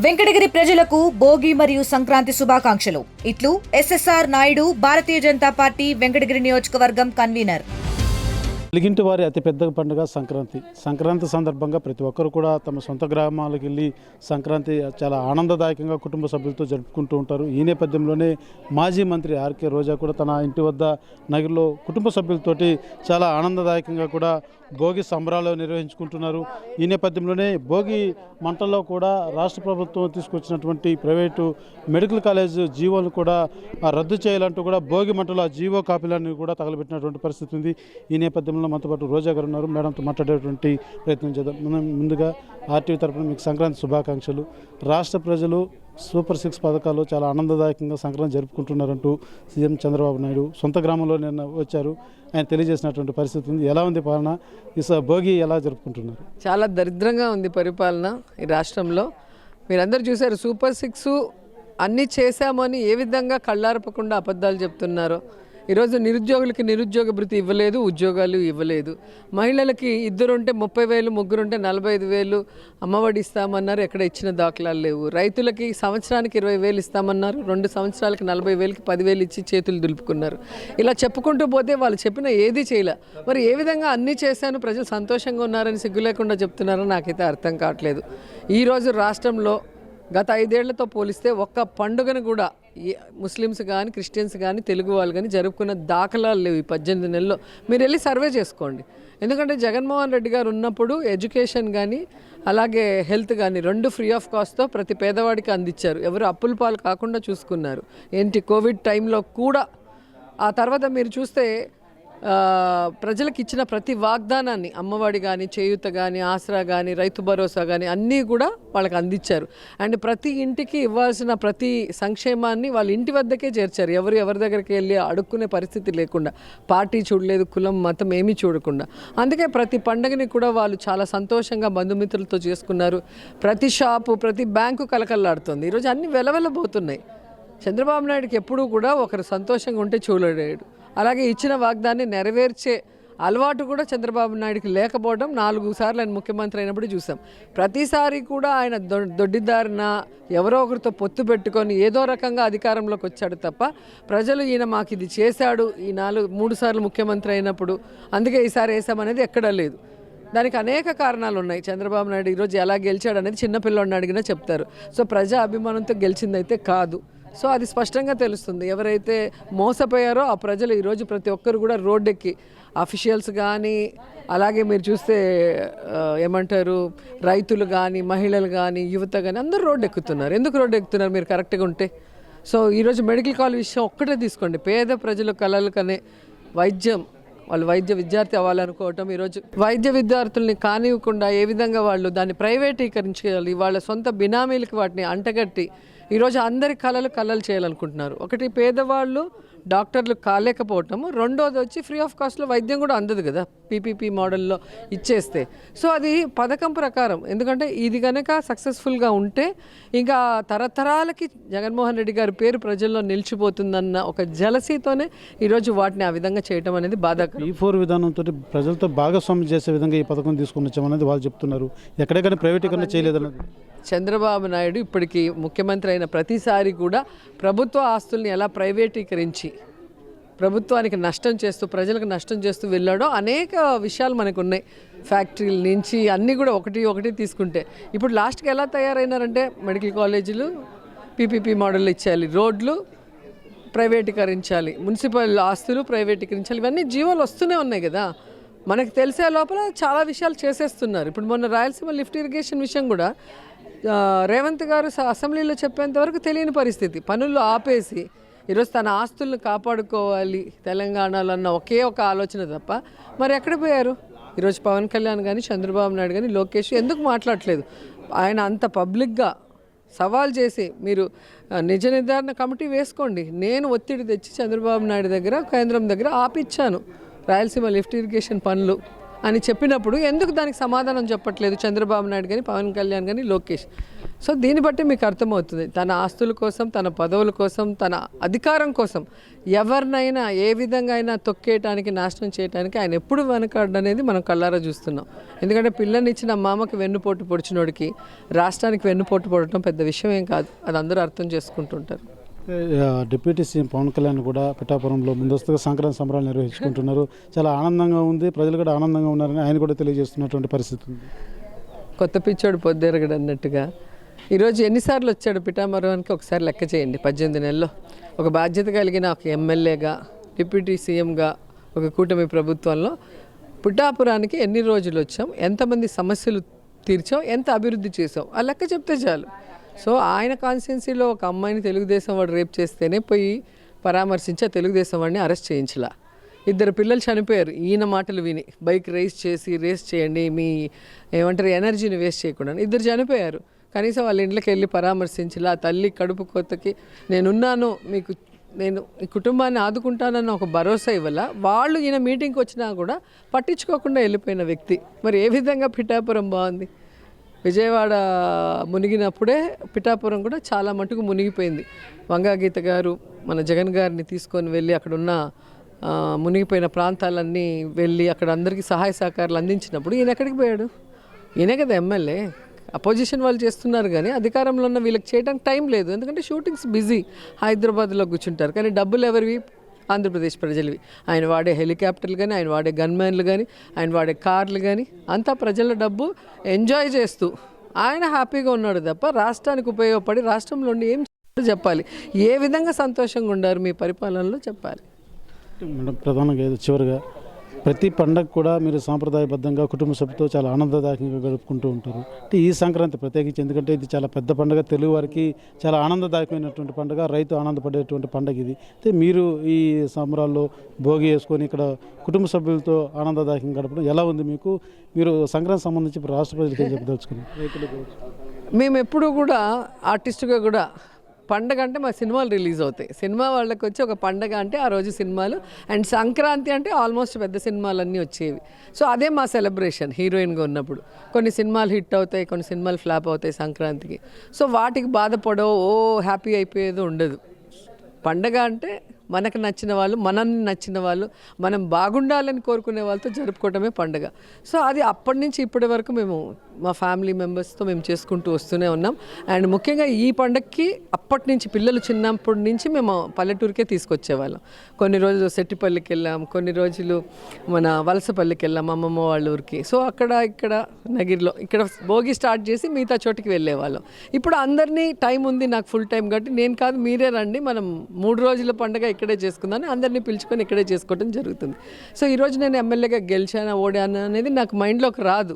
వెంకటగిరి ప్రజలకు భోగి మరియు సంక్రాంతి శుభాకాంక్షలు. ఇట్లు ఎస్ఎస్ఆర్ నాయుడు, భారతీయ జనతా పార్టీ వెంకటగిరి నియోజకవర్గం కన్వీనర్. తెలుగింటి వారి అతిపెద్ద పండుగ సంక్రాంతి సందర్భంగా ప్రతి ఒక్కరు కూడా తమ సొంత గ్రామాలకు వెళ్ళి సంక్రాంతి చాలా ఆనందదాయకంగా కుటుంబ సభ్యులతో జరుపుకుంటూ ఉంటారు. ఈ నేపథ్యంలోనే మాజీ మంత్రి ఆర్కే రోజా కూడా తన ఇంటి వద్ద నగరంలో కుటుంబ సభ్యులతోటి చాలా ఆనందదాయకంగా కూడా భోగి సంబరాలు నిర్వహించుకుంటున్నారు. ఈ నేపథ్యంలోనే భోగి మంటల్లో కూడా రాష్ట్ర ప్రభుత్వం తీసుకొచ్చినటువంటి ప్రైవేటు మెడికల్ కాలేజ్ జీవోను కూడా రద్దు చేయాలంటూ కూడా భోగి మంటలో ఆ జీవో కాపీలన్నీ కూడా తగలబెట్టినటువంటి పరిస్థితి ఉంది. ఈ నేపథ్యంలో మనతో పాటు రోజా గారు ఉన్నారు. మేడంతో మాట్లాడేటువంటి ప్రయత్నం చేద్దాం. మనం ముందుగా ఆర్టీవీ తరఫున మీకు సంక్రాంతి శుభాకాంక్షలు. రాష్ట్ర ప్రజలు సూపర్ 6 పథకాలు చాలా ఆనందదాయకంగా సంక్రాంతి జరుపుకుంటున్నారంటూ సీఎం చంద్రబాబు నాయుడు సొంత గ్రామంలో నిన్న వచ్చారు. ఆయన తెలియజేసినటువంటి పరిస్థితి ఉంది. ఎలా ఉంది పాలన? ఈ భోగి ఎలా జరుపుకుంటున్నారు? చాలా దరిద్రంగా ఉంది పరిపాలన ఈ రాష్ట్రంలో. మీరందరూ చూశారు, సూపర్ 6 అన్నీ చేశామని ఏ విధంగా కళ్ళార్పకుండా అబద్ధాలు చెప్తున్నారో. ఈరోజు నిరుద్యోగులకి నిరుద్యోగ భృతి ఇవ్వలేదు, ఉద్యోగాలు ఇవ్వలేదు. మహిళలకి 2 ఉంటే 30,000, 3 ఉంటే 45,000 అమ్మఒడి ఇస్తామన్నారు, ఎక్కడ ఇచ్చిన దాఖలాలు లేవు. రైతులకి సంవత్సరానికి 20,000 ఇస్తామన్నారు, 2 సంవత్సరాలకి 40,000కి 10,000 ఇచ్చి చేతులు దులుపుకున్నారు. ఇలా చెప్పుకుంటూ పోతే వాళ్ళు చెప్పిన ఏది చేయలే. మరి ఏ విధంగా అన్నీ చేశాను, ప్రజలు సంతోషంగా ఉన్నారని సిగ్గు లేకుండా చెప్తున్నారో నాకైతే అర్థం కావట్లేదు. ఈరోజు రాష్ట్రంలో గత 5 ఏళ్లతో పోలిస్తే ఒక్క పండుగను కూడా ముస్లిమ్స్ కానీ, క్రిస్టియన్స్ కానీ, తెలుగు వాళ్ళు కానీ జరుపుకున్న దాఖలాలు లేవు ఈ 18 నెలల్లో. మీరు వెళ్ళి సర్వే చేసుకోండి. ఎందుకంటే జగన్మోహన్ రెడ్డి గారు ఉన్నప్పుడు ఎడ్యుకేషన్ కానీ అలాగే హెల్త్ కానీ 2 ఫ్రీ ఆఫ్ కాస్ట్తో ప్రతి పేదవాడికి అందించారు. ఎవరు అప్పుల పాలు కాకుండా చూసుకున్నారు. ఏంటి కోవిడ్ టైంలో కూడా. ఆ తర్వాత మీరు చూస్తే ప్రజలకు ఇచ్చిన ప్రతి వాగ్దానాన్ని, అమ్మఒడి కానీ, చేయూత కానీ, ఆసరా కానీ, రైతు భరోసా కానీ అన్నీ కూడా వాళ్ళకి అందించారు. అండ్ ప్రతి ఇంటికి ఇవ్వాల్సిన ప్రతి సంక్షేమాన్ని వాళ్ళ ఇంటి వద్దకే చేర్చారు. ఎవరి దగ్గరికి వెళ్ళి అడుక్కునే పరిస్థితి లేకుండా, పార్టీ చూడలేదు, కులం మతం ఏమీ చూడకుండా. అందుకే ప్రతి పండుగని కూడా వాళ్ళు చాలా సంతోషంగా బంధుమిత్రులతో చేసుకున్నారు. ప్రతి షాపు, ప్రతి బ్యాంకు కలకల్లాడుతుంది. ఈరోజు అన్నీ వెలవెలబోతున్నాయి. చంద్రబాబు నాయుడుకి ఎప్పుడూ కూడా ఒకరు సంతోషంగా ఉంటే చూడలేడు. అలాగే ఇచ్చిన వాగ్దాన్ని నెరవేర్చే అలవాటు కూడా చంద్రబాబు నాయుడుకి లేకపోవడం 4 సార్లు ఆయన ముఖ్యమంత్రి అయినప్పుడు చూసాం. ప్రతిసారి కూడా ఆయన దొడ్డిదారిన ఎవరో ఒకరితో పొత్తు పెట్టుకొని ఏదో రకంగా అధికారంలోకి వచ్చాడు తప్ప ప్రజలు ఈయన మాకు ఇది చేశాడు ఈ 3 సార్లు ముఖ్యమంత్రి అయినప్పుడు అందుకే ఈసారి వేసామనేది ఎక్కడా లేదు. దానికి అనేక కారణాలు ఉన్నాయి. చంద్రబాబు నాయుడు ఈరోజు ఎలా గెలిచాడు అనేది చిన్నపిల్లని అడిగినా చెప్తారు. సో ప్రజా అభిమానంతో గెలిచిందైతే కాదు. సో అది స్పష్టంగా తెలుస్తుంది. ఎవరైతే మోసపోయారో ఆ ప్రజలు ఈరోజు ప్రతి ఒక్కరు కూడా రోడ్డెక్కి, అఫీషియల్స్ కానీ, అలాగే మీరు చూస్తే ఏమంటారు, రైతులు కానీ, మహిళలు కానీ, యువత కానీ అందరూ రోడ్డు ఎక్కుతున్నారు. ఎందుకు రోడ్డు ఎక్కుతున్నారు? మీరు కరెక్ట్గా ఉంటే. సో ఈరోజు మెడికల్ కాలేజ్ విషయం ఒక్కటే తీసుకోండి. పేద ప్రజల కలలకనే వాళ్ళు వైద్య విద్యార్థి అవ్వాలనుకోవటం, ఈరోజు వైద్య విద్యార్థుల్ని కానివ్వకుండా ఏ విధంగా వాళ్ళు దాన్ని ప్రైవేటీకరించాలి, వాళ్ళ సొంత బినామీలకి వాటిని అంటగట్టి ఈరోజు అందరి కళలు చేయాలనుకుంటున్నారు. ఒకటి, పేదవాళ్ళు డాక్టర్లు కాలేకపోవటము, రెండోది వచ్చి ఫ్రీ ఆఫ్ కాస్ట్లో వైద్యం కూడా అందదు కదా పీపీపీ మోడల్లో ఇచ్చేస్తే. సో అది పథకం ప్రకారం. ఎందుకంటే ఇది కనుక సక్సెస్ఫుల్గా ఉంటే ఇంకా తరతరాలకి జగన్మోహన్ రెడ్డి గారి పేరు ప్రజల్లో నిలిచిపోతుందన్న ఒక జలసీతోనే ఈరోజు వాటిని ఆ విధంగా చేయటం అనేది బాధాకరం. E4 విధానంతో ప్రజలతో భాగస్వామ్యం చేసే విధంగా ఈ పథకం తీసుకుని వచ్చామనేది వాళ్ళు చెప్తున్నారు. ఎక్కడెక్కడ ప్రైవేటీకరణ చేయలేదన్నది. చంద్రబాబు నాయుడు ఇప్పటికీ ముఖ్యమంత్రి అయిన ప్రతిసారి కూడా ప్రభుత్వ ఆస్తుల్ని ఎలా ప్రైవేటీకరించి ప్రభుత్వానికి నష్టం చేస్తూ, ప్రజలకు నష్టం చేస్తూ వెళ్ళాడో అనేక విషయాలు మనకు ఉన్నాయి. ఫ్యాక్టరీల నుంచి అన్నీ కూడా ఒకటి తీసుకుంటే ఇప్పుడు లాస్ట్కి ఎలా తయారైనారంటే మెడికల్ కాలేజీలు పీపీపీ మోడల్లో ఇచ్చేయాలి, రోడ్లు ప్రైవేటీకరించాలి, మున్సిపల్ ఆస్తులు ప్రైవేటీకరించాలి. ఇవన్నీ జీవోలు వస్తూనే ఉన్నాయి కదా. మనకు తెలిసే లోపల చాలా విషయాలు చేసేస్తున్నారు. ఇప్పుడు మొన్న రాయలసీమ లిఫ్ట్ ఇరిగేషన్ విషయం కూడా రేవంత్ గారు అసెంబ్లీలో చెప్పేంత వరకు తెలియని పరిస్థితి. పనులు ఆపేసి ఈరోజు తన ఆస్తులను కాపాడుకోవాలి తెలంగాణలో అన్న ఒకే ఒక ఆలోచన తప్ప మరి ఎక్కడ పోయారు? ఈరోజు పవన్ కళ్యాణ్ కానీ, చంద్రబాబు నాయుడు కానీ, లోకేష్ ఎందుకు మాట్లాడలేదు? ఆయన అంత పబ్లిక్గా సవాల్ చేసి మీరు నిజ నిర్ధారణ కమిటీ వేసుకోండి, నేను ఒత్తిడి తెచ్చి చంద్రబాబు నాయుడు దగ్గర, కేంద్రం దగ్గర ఆపిచ్చాను రాయలసీమ లిఫ్ట్ ఇరిగేషన్ పనులు అని చెప్పినప్పుడు ఎందుకు దానికి సమాధానం చెప్పట్లేదు చంద్రబాబు నాయుడు కానీ, పవన్ కళ్యాణ్ కానీ, లోకేష్? సో దీన్ని బట్టి మీకు అర్థమవుతుంది తన ఆస్తుల కోసం, తన పదవుల కోసం, తన అధికారం కోసం ఎవరినైనా ఏ విధంగా అయినా తొక్కేయటానికి, నాశనం చేయడానికి ఆయన ఎప్పుడు వెనకాడు అనేది మనం కళ్ళారా చూస్తున్నాం. ఎందుకంటే పిల్లనిచ్చిన మామకి వెన్నుపోటు పొడిచినోడికి రాష్ట్రానికి వెన్నుపోటు పొడటం పెద్ద విషయం ఏం కాదు. అది అందరూ అర్థం చేసుకుంటుంటారు. డిప్యూటీ సీఎం పవన్ కళ్యాణ్ కూడా పిఠాపురంలో ముందస్తుగా సంక్రాంతి సంబరాలు నిర్వహించుకుంటున్నారు. చాలా ఆనందంగా ఉంది, ప్రజలు కూడా ఆనందంగా ఉన్నారని ఆయన కూడా తెలియజేస్తున్నటువంటి పరిస్థితి ఉంది. కొత్త పిచ్చోడు పొద్దురగడు అన్నట్టుగా ఈరోజు ఎన్నిసార్లు వచ్చాడు పిఠాపురానికి ఒకసారి లెక్క చేయండి. 18 నెలల్లో ఒక బాధ్యత కలిగిన ఒక ఎమ్మెల్యేగా, డిప్యూటీ సీఎంగా ఒక కూటమి ప్రభుత్వంలో పిఠాపురానికి ఎన్ని రోజులు వచ్చాం, ఎంతమంది సమస్యలు తీర్చాం, ఎంత అభివృద్ధి చేసాం, ఆ లెక్క చెప్తే చాలు. సో ఆయన కాన్స్టిట్యున్సీలో ఒక అమ్మాయిని తెలుగుదేశం వాడు రేప్ చేస్తేనే పోయి పరామర్శించి తెలుగుదేశం వాడిని అరెస్ట్ చేయించలా. 2 పిల్లలు చనిపోయారు ఈయన మాటలు విని. బైక్ రేస్ చేయండి, మీ ఏమంటారు ఎనర్జీని వేస్ట్ చేయకుండా 2 చనిపోయారు. కనీసం వాళ్ళ ఇంట్లోకి వెళ్ళి పరామర్శించలా. తల్లి కడుపు కోతకి నేనున్నాను, మీకు నేను ఈ కుటుంబాన్ని ఆదుకుంటానన్న ఒక భరోసా ఇవ్వాల. వాళ్ళు ఈయన మీటింగ్కి వచ్చినా కూడా పట్టించుకోకుండా వెళ్ళిపోయిన వ్యక్తి. మరి ఏ విధంగా పిఠాపురం బాగుంది? విజయవాడ మునిగినప్పుడే పిఠాపురం కూడా చాలా మటుకు మునిగిపోయింది. వంగాగీత గారు మన జగన్ గారిని తీసుకొని వెళ్ళి అక్కడున్న మునిగిపోయిన ప్రాంతాలన్నీ వెళ్ళి అక్కడ అందరికీ సహాయ సహకారాలు అందించినప్పుడు ఈయన ఎక్కడికి పోయాడు? ఈయనే కదా ఎమ్మెల్యే. అపోజిషన్ వాళ్ళు చేస్తున్నారు కానీ అధికారంలో ఉన్న వీళ్ళకి చేయడానికి టైం లేదు. ఎందుకంటే షూటింగ్స్ బిజీ, హైదరాబాద్లో కూర్చుంటారు. కానీ డబ్బులు ఎవరివి? ఆంధ్రప్రదేశ్ ప్రజలవి. ఆయన వాడే హెలికాప్టర్లు కానీ, ఆయన వాడే గన్మ్యాన్లు కానీ, ఆయన వాడే కార్లు కానీ అంతా ప్రజల డబ్బు ఎంజాయ్ చేస్తూ ఆయన హ్యాపీగా ఉన్నాడు తప్ప రాష్ట్రానికి ఉపయోగపడి రాష్ట్రంలో ఏం చెప్పాలి, ఏ విధంగా సంతోషంగా ఉండారు మీ పరిపాలనలో చెప్పాలి. మేడం, ప్రధానంగా చివరిగా ప్రతి పండగ కూడా మీరు సాంప్రదాయబద్ధంగా కుటుంబ సభ్యులతో చాలా ఆనందదాయకంగా గడుపుకుంటూ ఉంటారు. అంటే ఈ సంక్రాంతి ప్రత్యేకించి, ఎందుకంటే ఇది చాలా పెద్ద పండుగ, తెలుగు వారికి చాలా ఆనందదాయకమైనటువంటి పండుగ, రైతు ఆనందపడేటువంటి పండుగ ఇది. అయితే మీరు ఈ సంబరాల్లో భోగి వేసుకొని ఇక్కడ కుటుంబ సభ్యులతో ఆనందదాయకంగా గడపడం ఎలా ఉంది మీకు? మీరు సంక్రాంతి సంబంధించి ఇప్పుడు రాష్ట్ర ప్రజలకి ఏం చెప్పదలుచుకున్నారు? మేము ఎప్పుడూ కూడా ఆర్టిస్టుగా కూడా పండగ అంటే మా సినిమాలు రిలీజ్ అవుతాయి. సినిమా వాళ్ళకి వచ్చి ఒక పండగ అంటే ఆ రోజు సినిమాలు, అండ్ సంక్రాంతి అంటే ఆల్మోస్ట్ పెద్ద సినిమాలన్నీ వచ్చేవి. సో అదే మా సెలబ్రేషన్. హీరోయిన్గా ఉన్నప్పుడు కొన్ని సినిమాలు హిట్ అవుతాయి, కొన్ని సినిమాలు ఫ్లాప్ అవుతాయి సంక్రాంతికి. సో వాటికి బాధపడో హ్యాపీ అయిపోయేది ఉండదు. పండగ అంటే మనకు నచ్చిన వాళ్ళు, మనల్ని నచ్చిన వాళ్ళు, మనం బాగుండాలని కోరుకునే వాళ్ళతో జరుపుకోవటమే పండుగ. సో అది అప్పటి నుంచి ఇప్పటి వరకు మేము మా ఫ్యామిలీ మెంబర్స్తో మేము చేసుకుంటూ వస్తూనే ఉన్నాం. అండ్ ముఖ్యంగా ఈ పండగకి అప్పటి నుంచి పిల్లలు చిన్నప్పటి నుంచి మేము పల్లెటూరుకే తీసుకొచ్చేవాళ్ళం. కొన్ని రోజులు సెట్టిపల్లికి వెళ్ళాం, కొన్ని రోజులు మన వలసపల్లికి వెళ్ళాం అమ్మమ్మ వాళ్ళ ఊరికి. సో అక్కడ ఇక్కడ నగిరిలో ఇక్కడ భోగి స్టార్ట్ చేసి మిగతా చోటికి వెళ్ళేవాళ్ళం. ఇప్పుడు అందరినీ టైం ఉంది, నాకు ఫుల్ టైం కాబట్టి నేను కాదు మీరే రండి, మనం 3 రోజుల పండుగ ఇక్కడే చేసుకుందామని అందరినీ పిలుచుకొని ఇక్కడే చేసుకోవడం జరుగుతుంది. సో ఈరోజు నేను ఎమ్మెల్యేగా గెలిచానా ఓడానా అనేది నాకు మైండ్లోకి రాదు.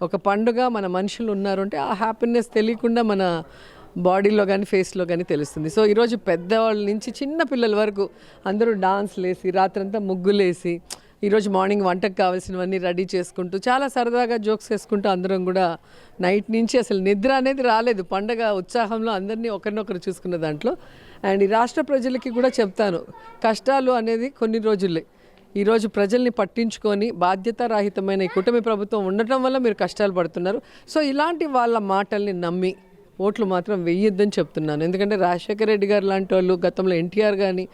ఒక పండుగ మన మనుషులు ఉన్నారు అంటే ఆ హ్యాపీనెస్ తెలియకుండా మన బాడీలో కానీ ఫేస్లో కానీ తెలుస్తుంది. సో ఈరోజు పెద్దవాళ్ళ నుంచి చిన్న పిల్లల వరకు అందరూ డాన్స్లు వేసి రాత్రంతా ముగ్గులేసి ఈరోజు మార్నింగ్ వంటకు కావాల్సినవన్నీ రెడీ చేసుకుంటూ చాలా సరదాగా జోక్స్ వేసుకుంటూ అందరం కూడా నైట్ నుంచి అసలు నిద్ర అనేది రాలేదు. పండగ ఉత్సాహంలో అందరినీ ఒకరినొకరు చూసుకున్న దాంట్లో. అండ్ ఈ రాష్ట్ర ప్రజలకి కూడా చెప్తాను, కష్టాలు అనేది కొన్ని రోజులే. ఈరోజు ప్రజల్ని పట్టించుకొని బాధ్యతారాహితమైన ఈ కూటమి ప్రభుత్వం ఉండటం వల్ల మీరు కష్టాలు పడుతున్నారు. సో ఇలాంటి వాళ్ళ మాటల్ని నమ్మి ఓట్లు మాత్రం వెయ్యొద్దని చెప్తున్నాను. ఎందుకంటే రాజశేఖర రెడ్డి గారు లాంటి వాళ్ళు, గతంలో ఎన్టీఆర్ కానీ,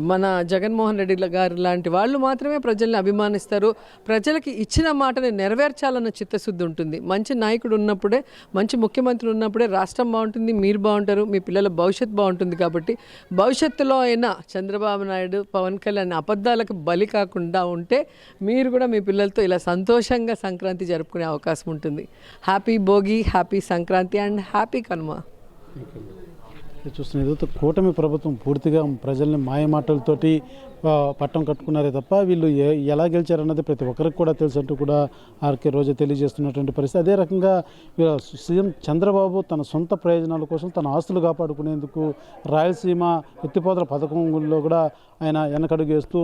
మన జగన్మోహన్ రెడ్డి గారు లాంటి వాళ్ళు మాత్రమే ప్రజల్ని అభిమానిస్తారు. ప్రజలకి ఇచ్చిన మాటని నెరవేర్చాలన్న చిత్తశుద్ధి ఉంటుంది. మంచి నాయకుడు ఉన్నప్పుడే, మంచి ముఖ్యమంత్రి ఉన్నప్పుడే రాష్ట్రం బాగుంటుంది, మీరు బాగుంటారు, మీ పిల్లల భవిష్యత్తు బాగుంటుంది. కాబట్టి భవిష్యత్తులో అయినా చంద్రబాబు నాయుడు, పవన్ కళ్యాణ్ అబద్ధాలకు బలి కాకుండా ఉంటే మీరు కూడా మీ పిల్లలతో ఇలా సంతోషంగా సంక్రాంతి జరుపుకునే అవకాశం ఉంటుంది. Happy Bhogi, happy Sankranti and happy Kanuma. చూస్తున్నది కూటమి ప్రభుత్వం పూర్తిగా ప్రజల్ని మాయమాటలతోటి పట్టం కట్టుకున్నారే తప్ప వీళ్ళు ఎలా గెలిచారన్నది ప్రతి ఒక్కరికి కూడా తెలుసు అంటూ కూడా ఆర్కే రోజా తెలియజేస్తున్నటువంటి పరిస్థితి. అదే రకంగా సీఎం చంద్రబాబు తన సొంత ప్రయోజనాల కోసం తన ఆస్తులు కాపాడుకునేందుకు రాయలసీమ ఎత్తిపోతల పథకంలో కూడా ఆయన వెనకడుగు వేస్తూ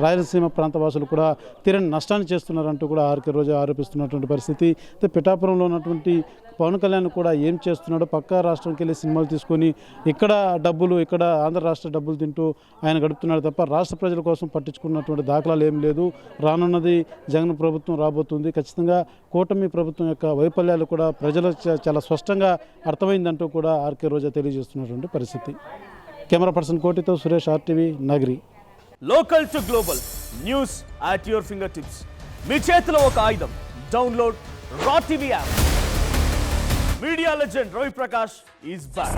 రాయలసీమ ప్రాంత వాసులు కూడా తీరని నష్టాన్ని చేస్తున్నారంటూ కూడా ఆర్కే రోజా ఆరోపిస్తున్నటువంటి పరిస్థితి. అయితే పిఠాపురంలో ఉన్నటువంటి పవన్ కళ్యాణ్ కూడా ఏం చేస్తున్నాడో, పక్క రాష్ట్రంకి వెళ్ళి సినిమాలు తీసుకొని ఇక్కడ డబ్బులు ఇక్కడ ఆంధ్ర రాష్ట్ర డబ్బులు తింటూ ఆయన గడుపుతున్నాడు తప్ప రాష్ట్ర ప్రజల కోసం పట్టించుకున్నటువంటి దాఖలాలు ఏం లేదు. రానున్నది జగన్ ప్రభుత్వం రాబోతుంది. ఖచ్చితంగా కూటమి ప్రభుత్వం యొక్క వైఫల్యాలు కూడా ప్రజలకు చాలా స్పష్టంగా అర్థమైందంటూ కూడా ఆర్కే రోజా తెలియజేస్తున్నటువంటి పరిస్థితి. కెమెరా పర్సన్ కోటితో Suresh, RTV, Nagari. Local to global news at your finger tips. మీ చేతిలో ఒక ఆయుధం. Download raw TV app. Media legend Ravi Prakash is back.